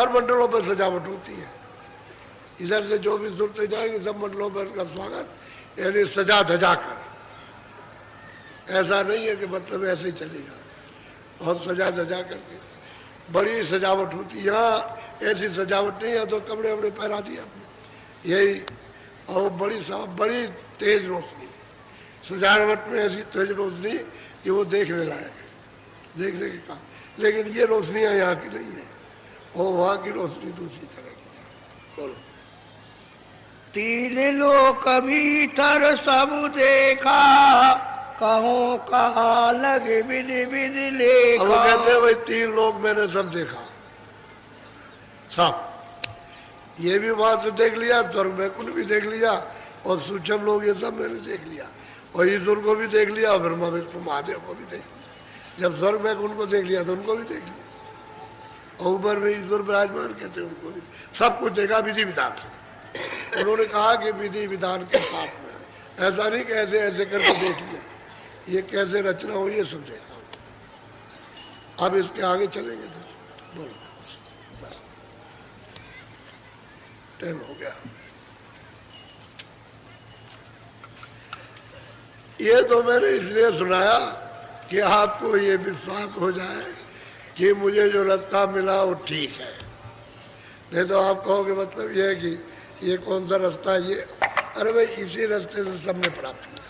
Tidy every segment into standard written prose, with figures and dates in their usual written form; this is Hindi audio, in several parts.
हर मंडलों पर सजावट होती है। इधर से जो भी सुनते जाएंगे सब मंडलों पर उनका स्वागत, यानी सजा धजा कर। ऐसा नहीं है कि मतलब ऐसे ही चलेगा, बहुत सजा धजा करके बड़ी सजावट होती है। यहाँ ऐसी सजावट नहीं है तो कपड़े वपड़े पहरा दिए अपने, यही। और बड़ी तेज रोशनी, सजावट में ऐसी तेज रोशनी कि वो देखने लायक है, देखने के काम। लेकिन ये रोशनियाँ यहाँ की नहीं है, और वहाँ की रोशनी दूसरी तरह की है। बोलो। तीन लोक भीतर सब देखा, कहो कहा लगे विधि विधि लेखा। अब वो कहते हैं भाई 3 लोग मैंने सब देखा, सब। ये भी वहां से देख लिया, स्वर्ग बैकुंठ भी देख लिया, और सूक्ष्म लोग ये सब मैंने देख लिया, और ईश्वर को भी देख लिया, और ब्रह्मा विष्णु महादेव को भी देख लिया। जब स्वर्ग बैकुंठ को देख लिया तो उनको भी देख लिया, और ऊपर में ईश्वर विराजमान कहते हैं उनको भी सब कुछ देखा विधि विधान से। उन्होंने कहा कि विधि विधान के साथ में, ऐसा नहीं कि ऐसे ऐसे करके देख लिया, ये कैसे रचना हुई है सब देखा। अब इसके आगे चलेंगे फिर। बोलो, टाइम हो गया। ये तो मैंने इसलिए सुनाया कि आपको ये विश्वास हो जाए कि मुझे जो रास्ता मिला वो ठीक है। नहीं तो आप कहोगे मतलब ये है कि ये कौन सा रास्ता है ये। अरे भाई इसी रास्ते से सबने प्राप्त किया,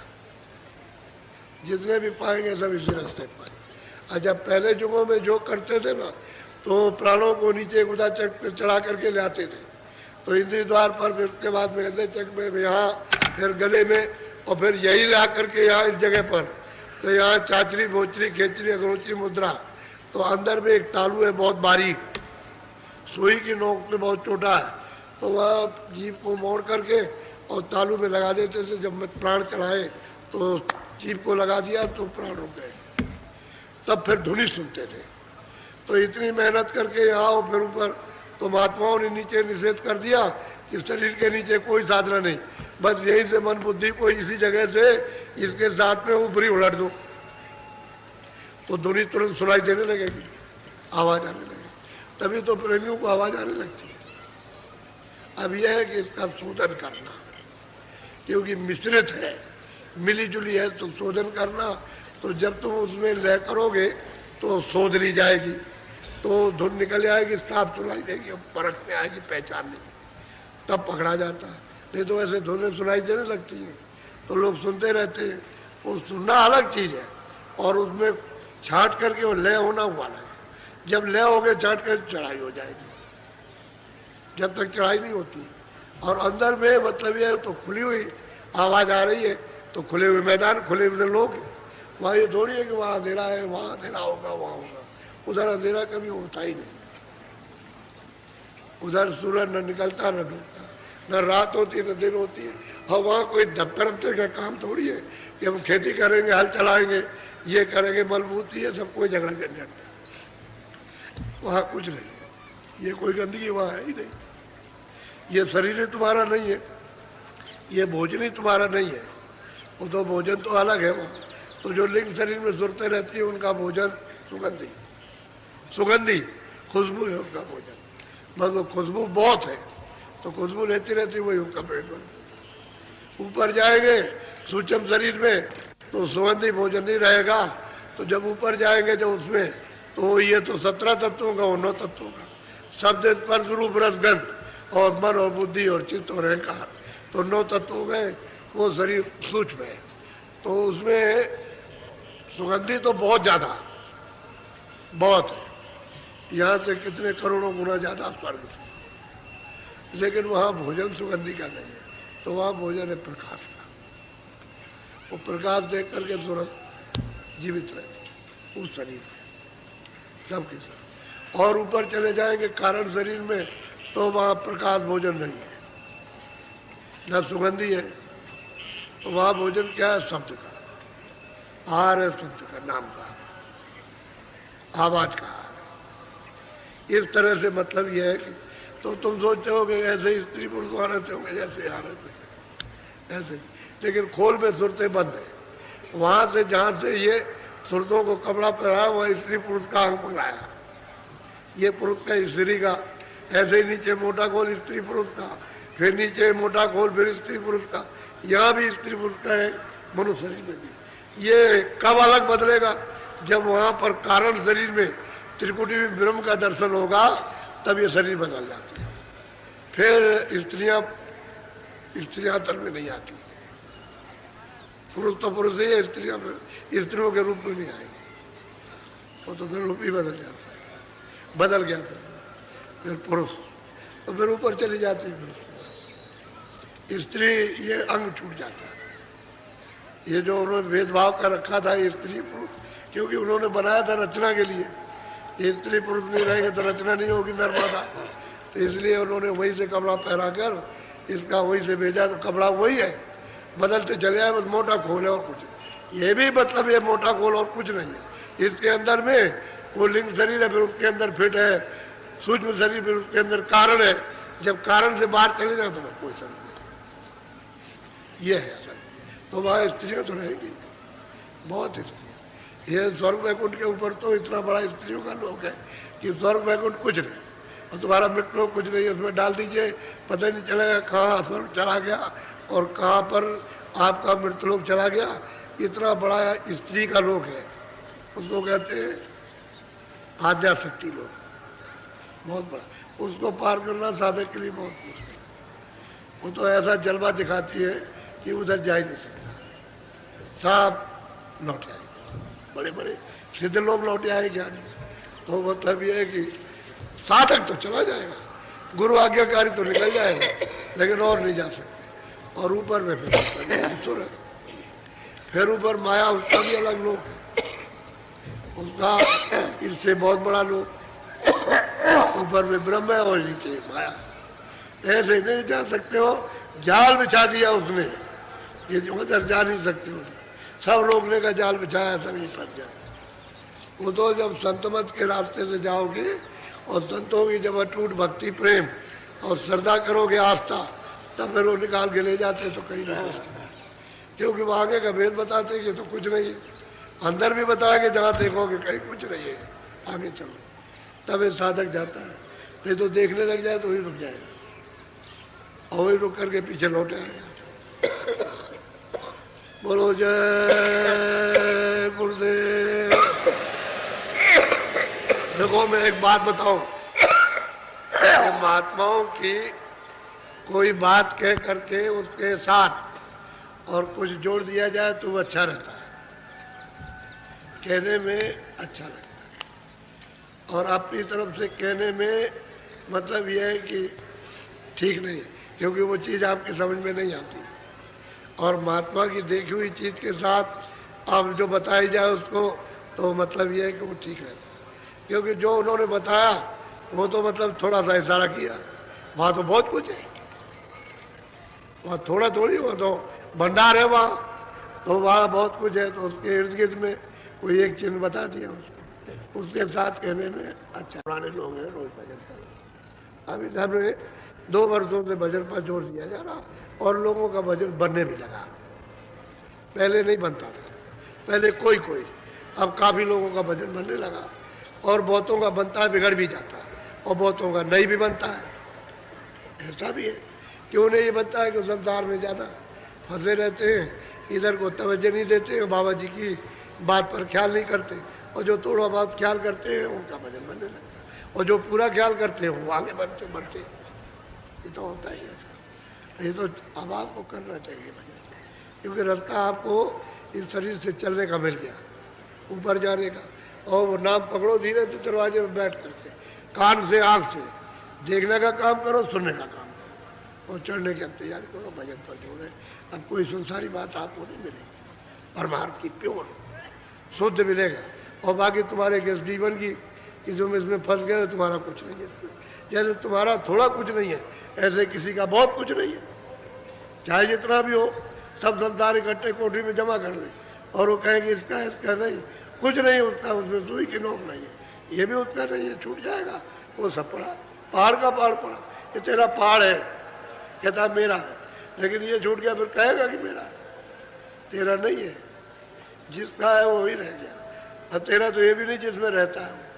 जितने भी पाएंगे सब इसी रास्ते पाएंगे। और जब पहले युगों में जो करते थे ना, तो प्राणों को नीचे गुदा चढ़ा करके ले आते थे, तो इंद्री द्वार पर, फिर उसके बाद में हृदय चक में, यहाँ फिर गले में, और फिर यही ला करके यहाँ इस जगह पर, तो यहाँ चाचरी भोचरी खेचरी अगरोचरी मुद्रा। तो अंदर में एक तालू है बहुत बारीक, सुई की नोक पे बहुत छोटा है, तो वहाँ जीभ को मोड़ करके और तालू में लगा देते थे। जब मैं प्राण चढ़ाए तो जीभ को लगा दिया तो प्राण रुक गए, तब फिर धुनी सुनते थे। तो इतनी मेहनत करके यहाँ आओ, फिर ऊपर तो महात्माओं ने नीचे निषेध कर दिया कि शरीर के नीचे कोई साधना नहीं, बस यही से मन बुद्धि को इसी जगह से इसके साथ में ऊपरी उलट दो, तो धुनी तुरंत सुनाई देने लगेगी, आवाज आने लगेगी। तभी तो प्रेमियों को आवाज आने लगती है। अब यह है कि इसका शोधन करना, क्योंकि मिश्रित है, मिली जुली है, तो शोधन करना। तो जब तुम उसमें लय करोगे तो शोध ली जाएगी, तो धुन निकल आएगी, साफ सुनाई देगी, परख में आएगी, पहचान नहीं, तब पकड़ा जाता है। नहीं तो ऐसे धुनें सुनाई देने लगती हैं तो लोग सुनते रहते हैं। वो सुनना अलग चीज़ है, और उसमें छांट करके वो लय होना हुआ है। जब लय हो गए छांट कर चढ़ाई हो जाएगी, जब तक चढ़ाई नहीं होती। और अंदर में मतलब ये तो खुली हुई आवाज़ आ रही है, तो खुले हुए मैदान, खुले हुए लोग, वहाँ ये थोड़ी है कि वहाँ अंधेरा है, वहाँ अंधेरा होगा, वहाँ होगा। उधर अंधेरा कभी होता ही नहीं, उधर सूरज न निकलता न डूबता, न रात होती न दिन होती है। और वहाँ कोई दफ्तर का काम थोड़ी है कि हम खेती करेंगे, हल चलाएंगे, ये करेंगे, मलबूती है, सब कोई झगड़ा झंझट, वहाँ कुछ नहीं है। ये कोई गंदगी वहाँ है ही नहीं। ये शरीर ही तुम्हारा नहीं है, ये भोजन ही तुम्हारा नहीं है, वो तो भोजन तो अलग है वहाँ। तो जो लिंग शरीर में सुरते रहती है उनका भोजन सुगंधी, सुगंधी खुशबू है उनका भोजन, बस वो खुशबू बहुत है, तो खुशबू रहती रहती वही उनका पेट भर देता। ऊपर जाएंगे सूक्ष्म शरीर में तो सुगंधी भोजन नहीं रहेगा। तो जब ऊपर जाएंगे जब उसमें, तो ये तो 17 तत्वों का और 9 तत्वों का, शब्द स्पर्श रूप रस गंध और मन और बुद्धि और चित्त और अहंकार, तो 9 तत्व हो गए। वो शरीर सूक्ष्म है, तो उसमें सुगंधी तो बहुत ज़्यादा, बहुत है, यहाँ से कितने करोड़ों गुना ज़्यादा स्वर्ग से। लेकिन वहाँ भोजन सुगंधी का नहीं है, तो वहाँ भोजन है प्रकाश का। वो प्रकाश देख करके तुरंत जीवित रहती उस शरीर में, सबके साथ। और ऊपर चले जाएंगे कारण शरीर में, तो वहाँ प्रकाश भोजन नहीं है, न सुगंधी है। तो वहाँ भोजन क्या है? शब्द का आहार है, शब्द का, नाम का, आवाज का आहार। इस तरह से मतलब यह है कि तो तुम सोचते हो कि ऐसे स्त्री पुरुष वहाँ रहते होंगे जैसे यहाँ रहते, ऐसे। लेकिन खोल में सुरतें बंद है। वहाँ से जहाँ से ये सुरतों को कपड़ा पहनाया, वह स्त्री पुरुष का अंग पकड़ाया, ये पुरुष का स्त्री का, ऐसे ही नीचे मोटा खोल स्त्री पुरुष का, फिर नीचे मोटा खोल फिर स्त्री पुरुष का, यहाँ भी स्त्री पुरुष का है, मनुष्य शरीर में भी। ये कब अलग बदलेगा? जब वहां पर कारण शरीर में त्रिकुटी में ब्रह्म का दर्शन होगा, तब ये शरीर बदल जाती है। फिर स्त्रियां तन में नहीं आती, पुरुष तो पुरुष ही है, स्त्रियों के रूप में नहीं आएगी, वो तो फिर रूप ही बदल जाता है। बदल गया फिर पुरुष, तो फिर ऊपर चली जाती है स्त्री, ये अंग छूट जाता है। ये जो उन्होंने भेदभाव का रखा था स्त्री पुरुष, क्योंकि उन्होंने बनाया था रचना के लिए, स्त्री पुरुष नहीं रहेंगे तो रचना नहीं होगी नर्मदा, तो इसलिए उन्होंने वही से कपड़ा पहना कर इसका वही से भेजा, तो कपड़ा वही है, बदलते चले आए, बस मोटा खोल है और कुछ। ये भी मतलब ये मोटा खोल और कुछ नहीं है। इसके अंदर में वो लिंग शरीर है, फिर उसके अंदर फिट है सूक्ष्म शरीर, फिर उसके अंदर कारण है। जब कारण से बाहर चले जाए तो कोई शरीर नहीं, ये है असल। तो वहाँ स्त्रियाँ तो रहेगी, बहुत स्त्रियाँ। ये स्वर्ग वैकुंठ के ऊपर तो इतना बड़ा स्त्रियों का लोक है कि स्वर्ग वैकुंठ कुछ नहीं, और तुम्हारा मृत्यु लोक कुछ नहीं, उसमें डाल दीजिए, पता नहीं चलेगा कहाँ स्वर्ग चला गया और कहाँ पर आपका मृत्यु लोक चला गया। इतना बड़ा स्त्री का लोक है, उसको कहते हैं आद्या शक्ति लोक, बहुत बड़ा। उसको पार करना साधक के लिए बहुत मुश्किल है। वो तो ऐसा जलवा दिखाती है कि उधर जा ही नहीं सकता, सब लौट आएगा, बड़े बड़े सिद्ध लोग लौट आए ज्ञानी। तो मतलब ये है कि साधक तो चला जाएगा, गुरु आज्ञाकारी तो निकल जाएगा, लेकिन और नहीं जा सकते। और ऊपर में फिर ऊपर माया, उसका भी अलग लोक है, उसका इससे बहुत बड़ा लोक। ऊपर में ब्रह्म है और नीचे माया, ऐसे नहीं जा सकते हो। जाल बिछा दिया उसने, ये उधर जा नहीं सकते हो, सब रोकने का जाल बिछाया, सभी फंस जाए। वो तो जब संत मत के रास्ते से जाओगे और संतों की जब अटूट भक्ति प्रेम और श्रद्धा करोगे, आस्था, तब फिर वो निकाल के ले जाते तो कहीं ना पहुँचते, क्योंकि वो आगे का भेद बताते कि तो कुछ नहीं है, अंदर भी बताएंगे जहाँ देखोगे कहीं कुछ नहीं है, आगे चलो, तब ये साधक जाता है। नहीं तो देखने लग जाए तो वही रुक जाएगा, और वही रुक करके पीछे लौट आएगा। बोलो जय गुरुदेव। देखो मैं एक बात बताऊं, महात्माओं की कोई बात कह करके उसके साथ और कुछ जोड़ दिया जाए तो वो अच्छा रहता है, कहने में अच्छा लगता है। और अपनी तरफ से कहने में मतलब यह है कि ठीक नहीं है, क्योंकि वो चीज़ आपकी समझ में नहीं आती। और महात्मा की देखी हुई चीज़ के साथ आप जो बताई जाए उसको, तो मतलब ये है कि वो ठीक रहता है। क्योंकि जो उन्होंने बताया वो तो मतलब थोड़ा सा इशारा किया, वहाँ तो बहुत कुछ है, वहाँ थोड़ा थोड़ी, वो तो भंडार है वहाँ, तो वहाँ बहुत कुछ है। तो उसके इर्द गिर्द में कोई एक चिन्ह बता दिया उसको, उसके साथ कहने में अच्छा। पुराने लोग हैं, रोज भजन कर, अब इधर में 2 वर्षों से भजन पर जोर दिया जा रहा और लोगों का भजन बनने भी लगा। पहले नहीं बनता था, पहले कोई कोई, अब काफ़ी लोगों का भजन बनने लगा। और बहुतों का बनता है, बिगड़ भी जाता है, और बहुतों का नहीं भी बनता है। ऐसा भी है, क्यों नहीं ये बनता है कि संसार में ज़्यादा फंसे रहते हैं, इधर को तवज्जो नहीं देते हैं, बाबा जी की बात पर ख्याल नहीं करते, और जो थोड़ा बहुत ख्याल करते हैं उनका भजन बनने लगता है, और जो पूरा ख्याल करते हैं वो आगे बढ़ते। ये तो होता ही है। ये तो अब आपको करना चाहिए भजन, क्योंकि रास्ता आपको इस शरीर से चलने का मिल गया, ऊपर जाने का। और वो नाम पकड़ो धीरे से, दरवाजे में बैठ करके कान से आँख से देखने का काम करो, सुनने का काम करो, और चढ़ने की तैयारी करो, भजन पर जोड़े। अब कोई संसारी बात आपको नहीं मिलेगी, परमार्थ की प्योर शुद्ध मिलेगा। और बाकी तुम्हारे के जीवन की कि तुम इसमें फंस गए, तुम्हारा कुछ नहीं है। जैसे तुम्हारा थोड़ा कुछ नहीं है, ऐसे किसी का बहुत कुछ नहीं है। चाहे जितना भी हो, सब संसार इकट्ठे कोठी में जमा कर ले, और वो कहेंगे इसका नहीं, कुछ नहीं उसका, उसमें सुई की नोक नहीं है, ये भी उसका नहीं है, छूट जाएगा। वो सब पड़ा, पहाड़ का पहाड़ पड़ा, ये तेरा पहाड़ है, कहता मेरा है, लेकिन ये छूट गया, फिर कहेगा कि मेरा है, तेरा नहीं है। जिसका है वो ही रह गया, और तेरा तो ये भी नहीं जिसमें रहता है।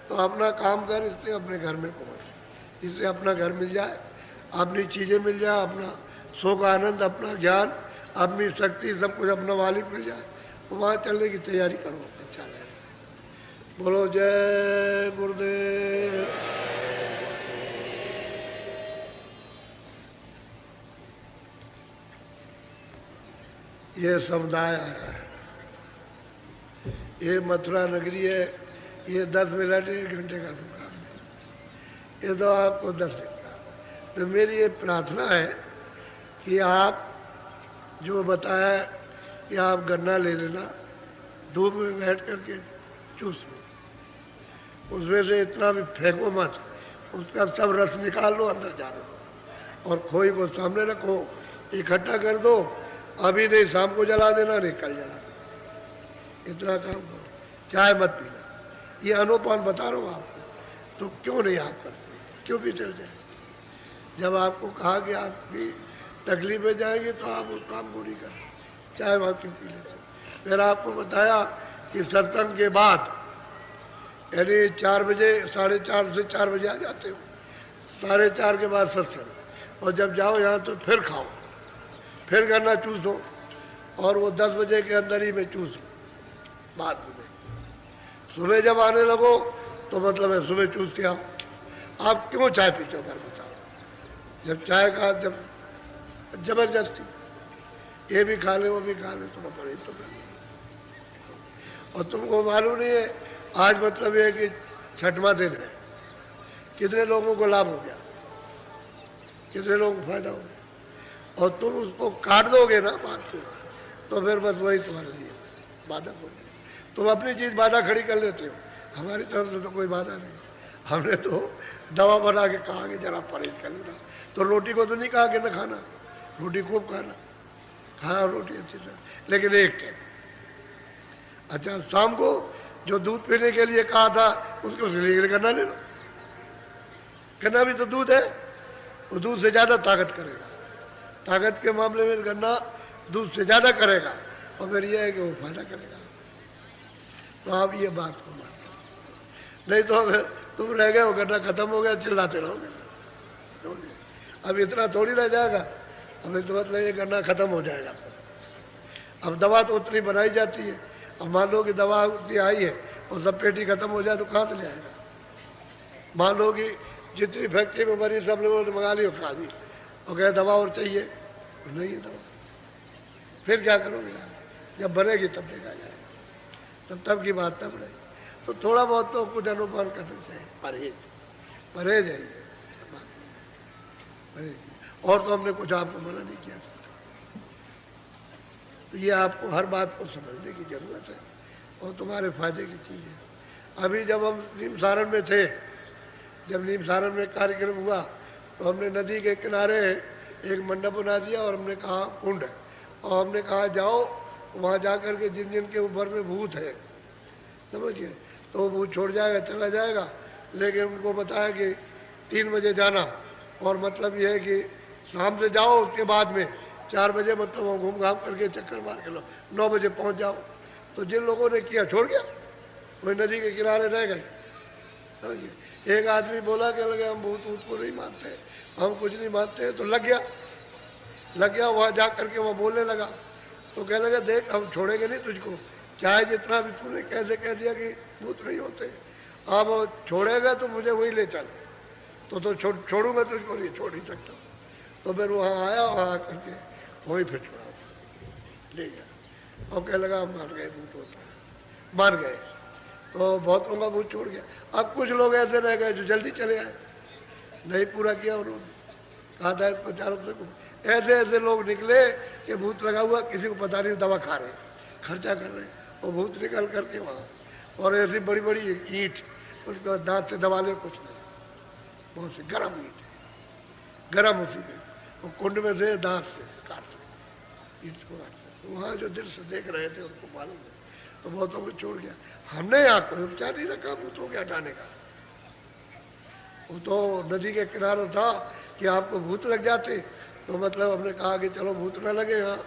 तो अपना काम कर, इसलिए अपने घर में पहुँच, इससे अपना घर मिल जाए, अपनी चीज़ें मिल जाए, अपना सुख आनंद, अपना ज्ञान, अपनी शक्ति, सब कुछ अपना मालिक मिल जाए, तो वहाँ चलने की तैयारी करो। अच्छा लगे। बोलो जय गुरुदेव। ये समुदाय आया है, ये मथुरा नगरी है, ये 10 मिनट 1 घंटे का दुकान है, ये तो आपको 10 दिन का। तो मेरी ये प्रार्थना है कि आप जो बताया कि आप गन्ना ले लेना, धूप में बैठ करके चूस लो, उसमें से इतना भी फेंको मत, उसका सब रस निकाल लो, अंदर जाने दो, और खोई को सामने रखो, इकट्ठा कर दो, अभी नहीं शाम को जला देना, नहीं कल जला देना, इतना काम करो, चाय मत पीना। ये अनुपान बता रहा हूँ आपको, तो क्यों नहीं आप करते, क्यों भी चल जाए? जब आपको कहा कि आप भी तकलीफ में जाएंगे तो आप उस काम को नहीं करते, चाय वहाँ क्यों पी लेते? फिर आपको बताया कि सत्संग के बाद यानी 4 बजे, 4:30 से 4 बजे आ जाते हो, 4:30 के बाद सत्संग, और जब जाओ यहाँ तो फिर खाओ, फिर गन्ना चूसो, और वो 10 बजे के अंदर ही में चूसो बाद में। सुबह जब आने लगो तो मतलब है सुबह चूस के आओ। आप क्यों चाय पीते हो घर बताओ? जब चाय का जब जबरदस्ती ये भी खा ले वो भी खा ले, तो पड़े तो कर। और तुमको मालूम नहीं है आज मतलब ये कि 6वां दिन है, कितने लोगों को लाभ हो गया, कितने लोगों को फायदा हो गया, और तुम उसको काट दोगे ना बात को, तो फिर बस वही तुम्हारे लिए बाधा हो जाए। तुम अपनी चीज़ बाधा खड़ी कर लेते हो, हमारी तरफ से तो कोई बाधा नहीं। हमने तो दवा बना के कहा कि जरा परहेज कर लेना, तो रोटी को तो नहीं कहा कि न खाना, रोटी खूब खाना, खाना रोटी अच्छी तरह, लेकिन एक टाइम। अच्छा शाम को जो दूध पीने के लिए कहा था उसको लिए गन्ना ले लो, गन्ना भी तो दूध है, वो दूध से ज़्यादा ताकत करेगा, ताकत के मामले में गन्ना दूध से ज़्यादा करेगा, और फिर यह है कि वो फायदा करेगा। तो आप ये बात को मान लो, नहीं तो अगर तुम रह गए, वो गन्ना खत्म हो गया, चिल्लाते रहोगे। अब इतना थोड़ी रह जाएगा, अब तो मतलब ये गन्ना खत्म हो जाएगा। अब दवा तो उतनी बनाई जाती है, अब मान लो कि दवा उतनी आई है और सब पेटी खत्म हो जाए तो कहाँ से ले आएगा? मान लो कि जितनी फैक्ट्री में बनी सब लोगों ने मंगा ली और खा ली, और कहे दवा और चाहिए, तो नहीं है दवा, फिर क्या करोगे यार? जब बनेगी तब देखा जाएगा, तब की बात तब रहेगी। तो थोड़ा बहुत तो कुछ अनुमान करना चाहिए, परहेज परहेज है, और तो हमने कुछ आपको मना नहीं किया। तो ये आपको हर बात को समझने की जरूरत है, और तुम्हारे फायदे की चीज़ है। अभी जब हम नीम सारण में थे, जब नीम सारण में कार्यक्रम हुआ, तो हमने नदी के किनारे एक मंडप बना दिया, और हमने कहा कुंड है, और हमने कहा जाओ वहाँ जा कर के जिन जिन के ऊपर में भूत है, समझिए, तो वो भूत छोड़ जाएगा, चला जाएगा। लेकिन उनको बताया कि 3 बजे जाना, और मतलब ये है कि शाम से जाओ, उसके बाद में 4 बजे मतलब वो घूम घाम करके चक्कर मार के लो, 9 बजे पहुंच जाओ। तो जिन लोगों ने किया छोड़ गया, वही नदी के किनारे रह गए। एक आदमी बोला कि लगे हम भूत भूत को नहीं मानते, हम कुछ नहीं मानते, तो लग गया वहाँ जा करके वहाँ बोलने लगा। तो कहने लगा देख हम छोड़ेंगे नहीं तुझको, चाहे जितना भी तूने कैसे कह दिया कि भूत नहीं होते, अब छोड़ेगा तो मुझे वही ले चल, तो छोड़ूंगा तुझको नहीं, छोड़ ही सकता। तो फिर वहाँ आया, वहाँ करके वही फिर छोड़ा, ले गया, और कहने लगा हम मान गए भूत होता है, मान गए। तो बहुत लोगों का भूत छोड़ गया। अब कुछ लोग ऐसे रह गए जो जल्दी चले आए, नहीं पूरा किया उन्होंने, कहा था इसको चारों से। ऐसे ऐसे लोग निकले कि भूत लगा हुआ, किसी को पता नहीं, दवा खा रहे, खर्चा कर रहे, और भूत निकल करके वहाँ, और ऐसी बड़ी बड़ी ईंट उसको दांत से दबा ले, कुछ नहीं, बहुत से गर्म ईंट, गर्म उसी में, वो कुंड में से दांत से काटते, ईंट को काटते। तो वहाँ जो दिल से देख रहे थे उनको मालूम है, तो बहुतों को छोड़ गया। हमने यहाँ कोई उपचार नहीं रखा भूतों के हटाने का। वो तो नदी के किनारे था कि आपको भूत लग जाते, तो मतलब हमने कहा कि चलो भूत ना लगे, यहाँ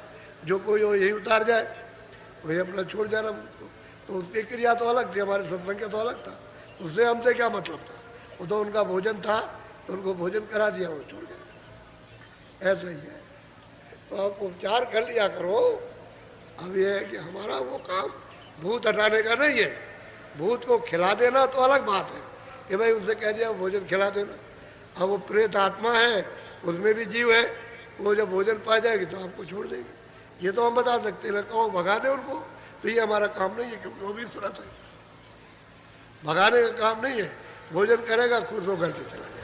जो कोई हो यही उतार जाए, वही अपना छोड़ जाना भूत को। तो उसकी क्रिया तो अलग थी, हमारे सत्संग का तो अलग था, उससे हमसे क्या मतलब था? वो तो उनका भोजन था तो उनको भोजन करा दिया, वो छोड़ गए। ऐसा ही है। तो आप उपचार कर लिया करो। अब ये है कि हमारा वो काम भूत हटाने का नहीं है। भूत को खिला देना तो अलग बात है कि भाई उनसे कह दिया भोजन खिला देना। अब वो प्रेत आत्मा है, उसमें भी जीव है, वो जब भोजन पा जाएगी तो आपको छोड़ देगी। ये तो हम बता सकते हैं, कहो भगा दे उनको, तो ये हमारा काम नहीं है, क्योंकि वो भी सुरत है। भगाने का काम नहीं है, भोजन करेगा खुश होकर के चला जाएगा।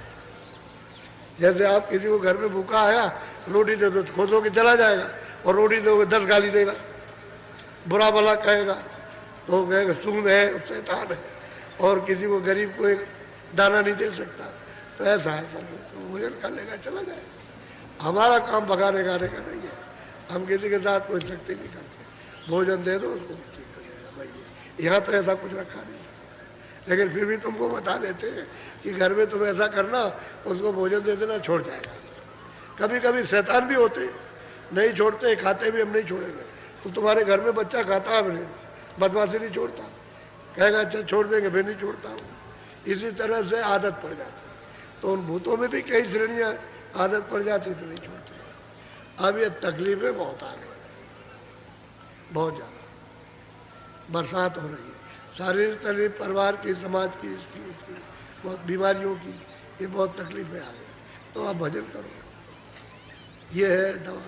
जैसे आप किसी को घर में भूखा आया, रोटी दे दो तो खुश होकर चला जाएगा, और रोटी दोगे 10 गाली देगा, बुरा भला कहेगा, तो कहेगा सूंद है, शैतान है, और किसी को गरीब को एक दाना नहीं दे सकता। तो ऐसा है सब, तो भोजन कर लेगा चला जाएगा। हमारा काम भगाने गाने का नहीं है, हम किसी के साथ कोई शक्ति नहीं करते। भोजन दे दो उसको ठीक हो जाएगा भाई। यहाँ तो ऐसा कुछ रखा नहीं, लेकिन फिर भी तुमको बता देते हैं कि घर में तुम ऐसा करना, उसको भोजन दे देना, छोड़ जाएगा। कभी कभी शैतान भी होते, नहीं छोड़ते, खाते भी हम नहीं छोड़ेंगे। तो तुम्हारे घर में बच्चा खाता है, नहीं बदमाशी नहीं छोड़ता, कहेगा अच्छा छोड़ देंगे, फिर नहीं छोड़ता हूँ। इसी तरह से आदत पड़ जाती है। तो उन भूतों में भी कई श्रेणियाँ, आदत पड़ जाती तो नहीं छोड़ते। अब ये तकलीफें बहुत आ गई, बहुत ज़्यादा। बरसात हो रही है, शारीरिक तकलीफ, परिवार की, समाज की, इसकी उसकी, बहुत बीमारियों की, ये बहुत तकलीफें आ गई। तो आप भजन करो, ये है दवा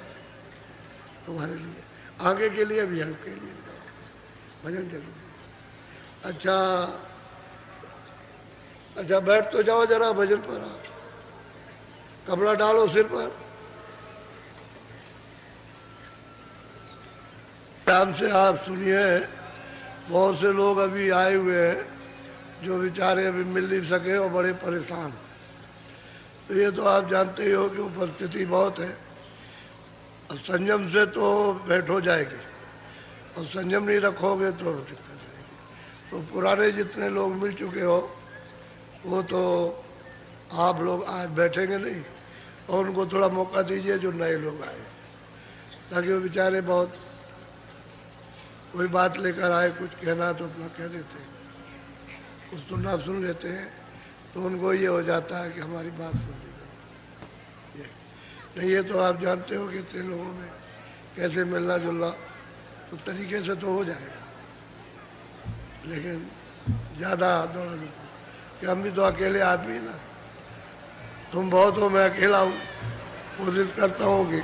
तुम्हारे लिए, आगे के लिए भी, हल्के लिए भी दवा, भजन जरूरी। अच्छा अच्छा, बैठ तो जाओ जरा भजन पर। आप कपड़ा डालो सिर पर, ध्यान से आप सुनिए। बहुत से लोग अभी आए हुए हैं जो बेचारे अभी मिल नहीं सके और बड़े परेशान। तो ये तो आप जानते ही हो कि उपस्थिति बहुत है, और संयम से तो बैठो जाएगी, और संयम नहीं रखोगे तो दिक्कत रहेगी। तो पुराने जितने लोग मिल चुके हो, वो तो आप लोग आज बैठेंगे नहीं, और उनको थोड़ा मौका दीजिए जो नए लोग आए, ताकि वो बेचारे बहुत कोई बात लेकर आए, कुछ कहना तो अपना कह देते हैं, कुछ सुनना सुन लेते हैं, तो उनको ये हो जाता है कि हमारी बात सुन ली गई। ये नहीं, ये तो आप जानते हो कि इतने लोगों में कैसे मिलना जुलना, तो तरीके से तो हो जाएगा, लेकिन ज़्यादा दौड़ा दौड़ी, कि हम भी तो अकेले आदमी ना, तुम बहुत हो, मैं अकेला हूँ। कोशिश करता हूँ कि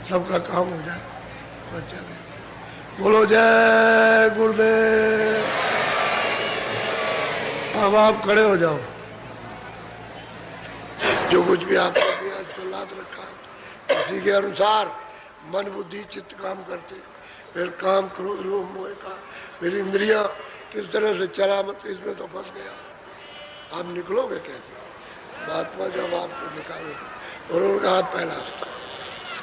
सबका काम हो जाए तो अच्छा रहे। बोलो जय गुरुदेव। अब आप खड़े हो जाओ। जो कुछ भी आपने दिया इसको लाद रखा है, इसी के अनुसार मन बुद्धि चित्त काम करते, फिर काम क्रोध लोभ मोह का, फिर इंद्रियां किस तरह से चला मत, इसमें तो फंस गया। आप निकलोगे कैसे? महात्मा जब आपको निकालेगा, और उनका आप पहला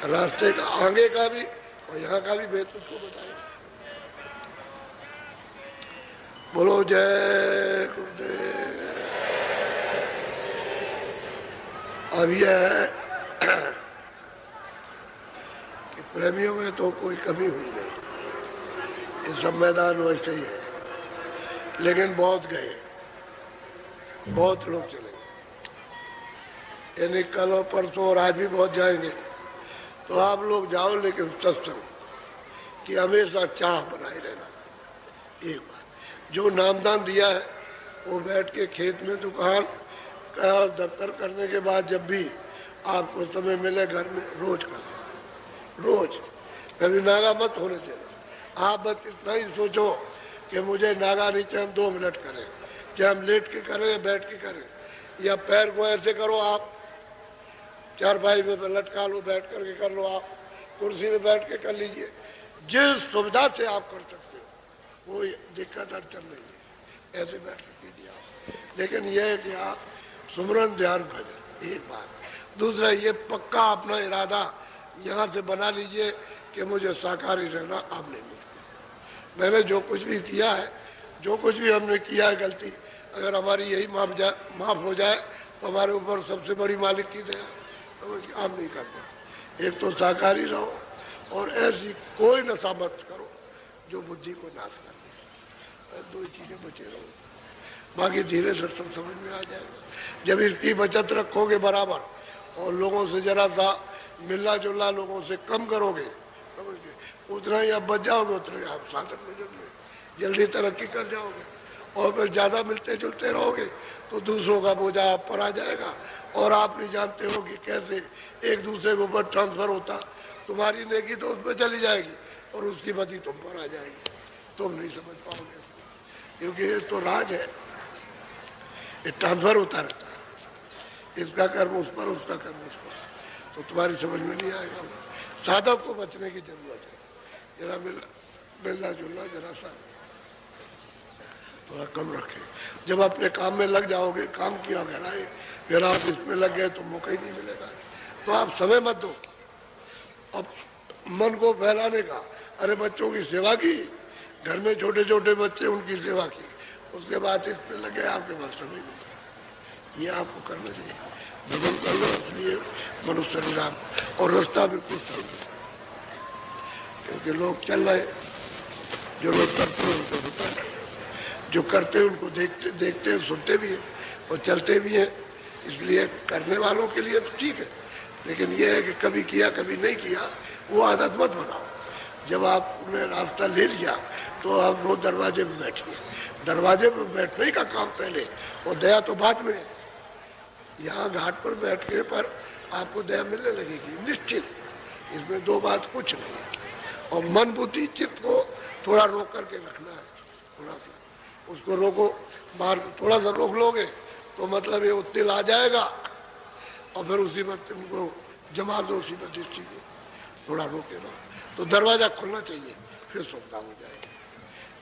रास्ते का, आगे का भी और यहाँ का भी भेद उसको बताएगा। बोलो जय गुरुदेव। अब यह है कि प्रेमियों में तो कोई कमी हुई नहीं, ये सब मैदान वैसे ही है, लेकिन बहुत गए, बहुत लोग चले गए, यानी कल और परसों और आज भी बहुत जाएंगे। तो आप लोग जाओ, लेकिन सत्संग कि हमेशा चाह बनाए रहना। एक बात, जो नामदान दिया है वो बैठ के खेत में, दुकान का दफ्तर करने के बाद जब भी आपको समय मिले घर में रोज कर, रोज कभी नागा मत होने देना। आप बस इतना ही सोचो कि मुझे नागा नहीं चाहे हम 2 मिनट करें, चाहे हम लेट के करें या बैठ के करें, या पैर को ऐसे करो, आप चारपाई में लटका लो, बैठ करके कर लो, आप कुर्सी में बैठ के कर लीजिए, जिस सुविधा से आप कर सकते हो, कोई दिक्कत अड़चन नहीं है, ऐसे बैठ के कीजिए आप। लेकिन यह है कि आप सुमरन ध्यान भजन, एक बात। दूसरा, ये पक्का अपना इरादा यहाँ से बना लीजिए कि मुझे शाकाहारी रहना अब नहीं मिलता। मैंने जो कुछ भी किया है, जो कुछ भी हमने किया है गलती, अगर हमारी यही माफ हो जाए तो हमारे ऊपर सबसे बड़ी मालिक की दया, तो आप नहीं करते। एक तो शाकाहारी रहो, और ऐसी कोई नशा मत करो जो बुद्धि को नाश कर दे। 2 चीजें बचे रहो। बाकी धीरे से सब समझ में आ जाएगा। जब इसकी बचत रखोगे बराबर और लोगों से जरा सा मिलना जुलना लोगों से कम करोगे, समझ गए, उतना ही आप बच जाओगे, उतना ही आप साधन भजन में जल्दी तरक्की कर जाओगे। और फिर ज़्यादा मिलते जुलते रहोगे तो दूसरों का बोझा आप पर आ जाएगा और आप नहीं जानते हो कि कैसे एक दूसरे के ऊपर ट्रांसफर होता। तुम्हारी नेकी तो उसमें चली जाएगी और उसकी बदी तुम पर आ जाएगी, तुम नहीं समझ पाओगे, क्योंकि ये तो राज है, ये ट्रांसफर होता रहता है, इसका कर्म उस पर, उसका कर्म उस पर, तो तुम्हारी समझ में नहीं आएगा। साधक को बचने की जरूरत है, जरा मिलना जुलना जरा सा थोड़ा कम रखे। जब अपने काम में लग जाओगे, काम किया घराए, फिर आप इसमें लग गए तो मौका ही नहीं मिलेगा। तो आप समय मत दो अब मन को फैलाने का। अरे बच्चों की सेवा की, घर में छोटे छोटे बच्चे उनकी सेवा की, उसके बाद इस पे लगे, आपके पास समय नहीं। ये आपको करना चाहिए, भजन कर लो, इसलिए मनुष्य निराम और रास्ता बिल्कुल सही, क्योंकि लोग चल रहे, जो लोग करते हैं उनको होता है, जो करते हैं उनको देखते हैं, सुनते भी हैं और चलते भी हैं। इसलिए करने वालों के लिए तो ठीक है, लेकिन ये है कि कभी किया कभी नहीं किया, वो आदत मत बनाओ। जब आपने रास्ता ले लिया तो आप वो दरवाजे में बैठिए। दरवाजे पर बैठने का काम पहले और दया तो बाद में। यहाँ घाट पर बैठ के पर आपको दया मिलने लगेगी निश्चित, इसमें दो बात कुछ नहीं है। और मन बुद्धि चित्त को थोड़ा रोक करके रखना है, थोड़ा सा उसको रोको, बाहर थोड़ा सा रोक लोगे तो मतलब ये उत्तिल आ जाएगा और फिर उसी वक्त तुमको जमा दो, उसी वक्त दृष्टि को थोड़ा रोके ना, तो दरवाजा खुलना चाहिए, फिर सुविधा हो जाएगी।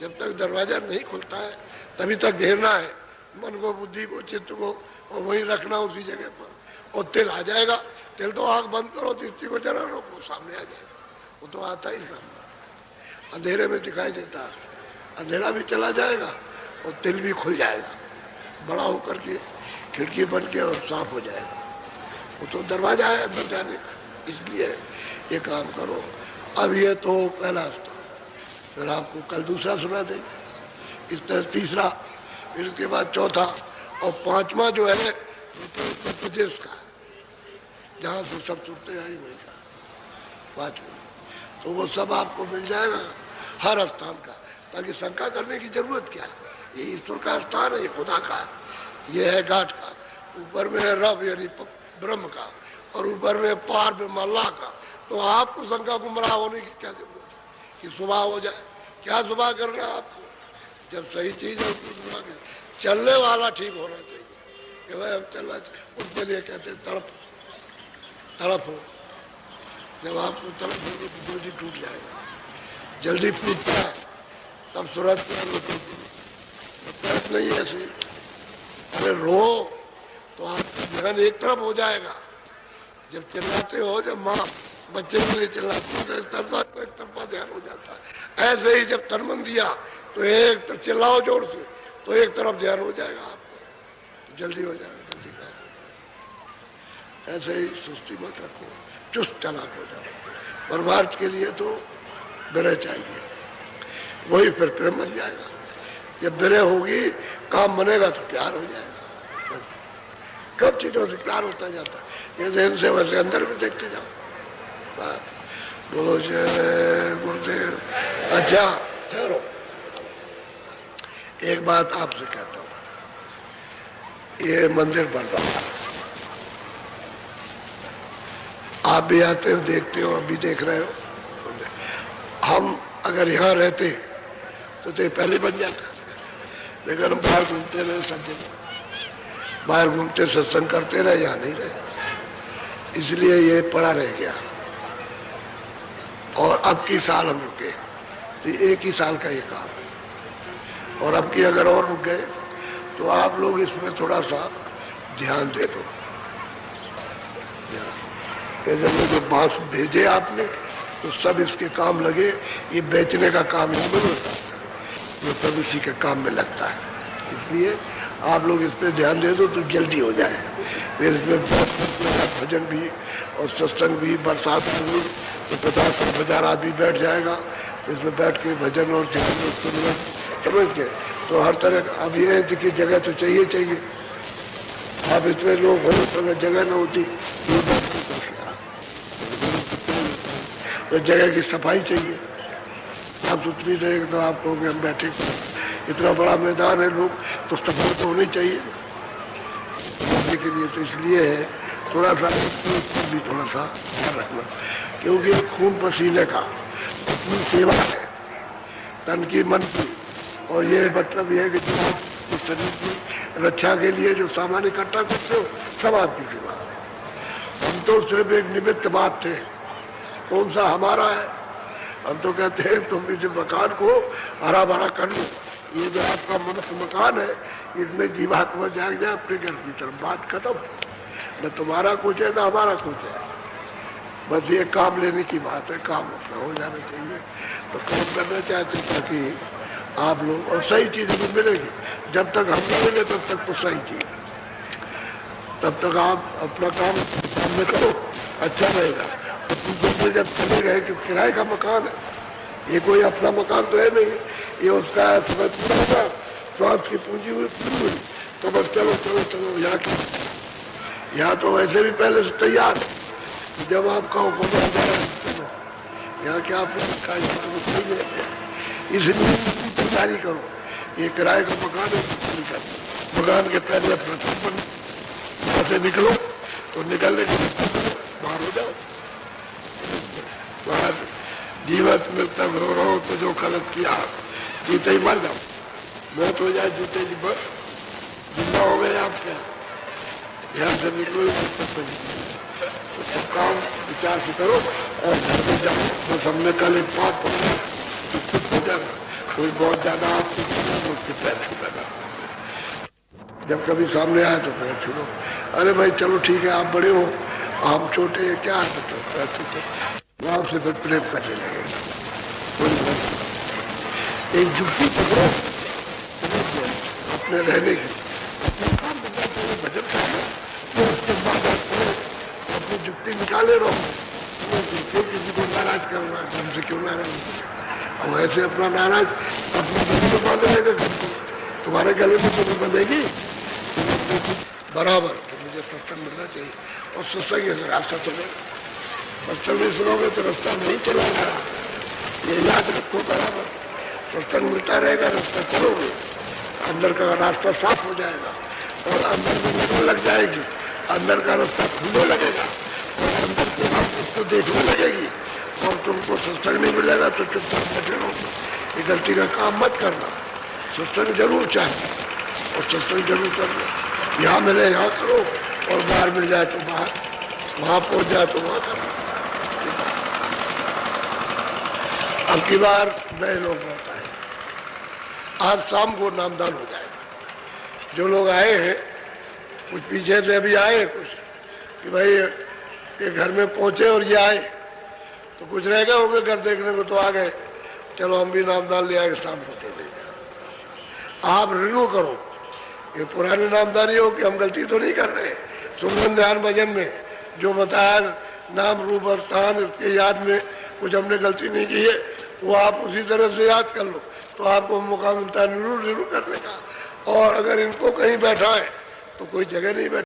जब तक दरवाजा नहीं खुलता है तभी तक घेरना है मन को, बुद्धि को, चित्त को, और वहीं रखना उसी जगह पर। और तिल आ जाएगा, तिल तो आंख बंद करो, दृष्टि को जरा रोको, सामने आ जाएगा, वो तो आता ही सामने। अंधेरे में दिखाई देता है, अंधेरा भी चला जाएगा और तिल भी खुल जाएगा, बड़ा होकर के खिड़की बन के और साफ हो जाएगा। वो तो दरवाजा है अंदर जाने का। इसलिए ये काम करो। अब ये तो पहला स्तर, फिर आपको कल दूसरा सुना देंगे, इस तरह तीसरा, फिर उसके बाद चौथा और पांचवा जो है उत्तर प्रदेश का, जहाँ से सब सुनते आई वही का पांचवा, तो वो सब आपको मिल जाएगा हर स्थान का, ताकि शंका करने की जरूरत क्या है। ये ईश्वर का स्थान है, ये खुदा का है, ये है घाट का, ऊपर में है रब यानी ब्रह्म का, और ऊपर में पार में मल्लाह का। तो आपको शंका गुमराह होने की क्या जरूरत है कि सुबह हो जाए? क्या सुबह करना है आपको? जब सही चीज है उसको चलने वाला ठीक होना चाहिए कि भाई हम चलना चाहिए, उसके लिए कहते हैं तड़प, तड़प हो। जब आपको तड़प होगी तो जल्दी टूट जाएगा, जल्दी टूटता है तब सूरज तड़प नहीं ऐसे। अरे रो तो आपका ध्यान एक तरफ हो जाएगा। जब चिल्लाते हो, जब माँ बच्चे के लिए चिल्लाते हो तो एक तरफा ध्यान हो जाता है। ऐसे ही जब तनमन दिया तो एक तो चिल्लाओ जोर से तो एक तरफ ध्यान हो जाएगा आपको, तो जल्दी हो जाएगा, जल्दी काम। ऐसे ही सुस्ती मत रखो, चुस्त चालाक हो जाओ। परमार्थ के लिए तो विरह चाहिए, वही फिर प्रेम बन जाएगा। जब विरह होगी, काम बनेगा तो प्यार हो जाएगा। कब चीजों से प्यार होता जाता है, ये जैन से वैसे अंदर में देखते जाओ। बोलो जय गुरुदेव। अच्छा ठहरो, एक बात आपसे कहता हूँ, ये मंदिर बन रहा है, आप भी आते हो, देखते हो, अभी देख रहे हो। हम अगर यहाँ रहते तो ये पहले बन जाता, लेकिन हम बाहर घूमते रहे, सब जगह बाहर घूमते सत्संग करते रहे, यहाँ नहीं रहे, इसलिए ये पड़ा रह गया। और अब की साल हम रुके तो एक ही साल का ये काम है, और अब की अगर और रुक गए तो आप लोग इसमें थोड़ा सा ध्यान दे दो। जब जो बांस भेजे आपने तो सब इसके काम लगे, ये बेचने का काम नहीं होता, ये सब इसी के काम में लगता है। इसलिए आप लोग इस पर ध्यान दे दो तो जल्दी हो जाए। फिर इसमें भजन भी और सत्संग भी, बरसात में भी तो 50-50 आदमी बैठ जाएगा, इसमें बैठ के भजन और ध्यान समझ के तो हर तरह का अब ये देखिए जगह तो चाहिए चाहिए। आप इतने लोग हो तो अगर जगह न होती तो जगह की सफाई चाहिए। आप उतनी देर तो आप कहोगे हम बैठे, इतना बड़ा मैदान है, लोग तो सफाई तो होनी चाहिए के लिए। तो इसलिए है थोड़ा सा भी थोड़ा सा ध्यान रखना, क्योंकि खून पसीने का अपनी सेवा है, तन की मन की। और ये मतलब ये है कि जो आप इस शरीर की रक्षा के लिए जो सामान इकट्ठा करते हो सब आपकी सेवा है। हम तो सिर्फ एक निमित्त बात थे। कौन सा हमारा है? हम तो कहते हैं तुम इस मकान को हरा भरा कर लो, ये जो आपका मनुष्य मकान है इसमें जीवात्मा जाग जाए अपने घर की तरफ, बात खत्म। न तुम्हारा कुछ है न हमारा कुछ है, बस ये काम लेने की बात है, काम अपना हो जाना चाहिए। तो काम करना चाहते ताकि आप लोग और सही चीज हमें मिलेगी। जब तक हम नहीं मिले तब तक तो सही चीज, तब तक आप अपना काम सामने करो, अच्छा रहेगा। तो जब चले गए कि किराए का मकान है, ये कोई अपना मकान तो है नहीं, ये उसका होगा, स्वास्थ्य की पूंजी हुई पूरी, तो बस चलो चलो चलो यहाँ तो वैसे भी पहले से तैयार है। जब आप कहो चलो यहाँ क्या आपने इसलिए तैयारी करो। ये किराए का मकान है, मकान के पहले अपना से निकलो, तो निकलने के बाहर हो जाओ। बाहर जीवत में तब रो रहो तो जो गलत किया जीते ही मर जाओ, मौत हो जाए जूते जी बस जिंदा हो गए आप क्या, यहाँ से निकलो तो सब काम विचार से करो और घर में जाओ। तो सबने कल एक बात पढ़ा, कोई बहुत ज्यादा आपको उसके पैसे लगा, जब कभी सामने आए तो फिर छोड़ो, अरे भाई चलो ठीक है आप बड़े हो हम छोटे हैं, क्या है आपसे फिर प्रेम करने लगेगा। एक जुटी पकड़ो अपने रहने की, भजन करना, उसके बाद अपनी जुटी निकाले रहो, किसी को नाराज करना, हमसे क्यों नाराज, और ऐसे अपना नाराज अपने गले में बांधने लगेगा, तुम्हारे गले में तो बंधेगी बराबर। तो मुझे सत्संग मिलना चाहिए और सत्संग से रास्ता चलेगा। सत्संग नहीं सुनोगे तो रास्ता नहीं चलेगा, ये याद रखो बराबर। सत्संग मिलता रहेगा, रास्ता चलोगे, अंदर का रास्ता साफ हो जाएगा और अंदर में नजर लग जाएगी, अंदर का रास्ता खुलने लगेगा और अंदर की बात उसको देखने लगेगी। और तुमको सत्संग नहीं मिलेगा तो चुपचाप बैठे रहो, ये गलती का काम मत करना। सत्संग जरूर चाहिए और सत्संग जरूर करना, यहाँ मिले यहाँ करो और बाहर मिल जाए तो बाहर, वहां पहुंच जाए तो वहां करना। अब की बार नए लोग होता है, आज शाम को नामदान हो जाएगा। जो लोग आए हैं कुछ पीछे से अभी आए कुछ कि भाई ये घर में पहुंचे और ये आए, तो कुछ रह गए होंगे घर देखने को तो आ गए, चलो हम भी नामदान ले आए शाम को दे देंगे। आप रिन्यू करो, ये पुरानी नामदारी हो कि हम गलती तो नहीं कर रहे। सुमरन ध्यान भजन में जो बताया नाम रूप और स्थान इसके याद में कुछ हमने गलती नहीं की है, वो आप उसी तरह से याद कर लो तो आपको मौका मिलता है रिन्यू करने का। और अगर इनको कहीं बैठा है तो कोई जगह नहीं बैठा।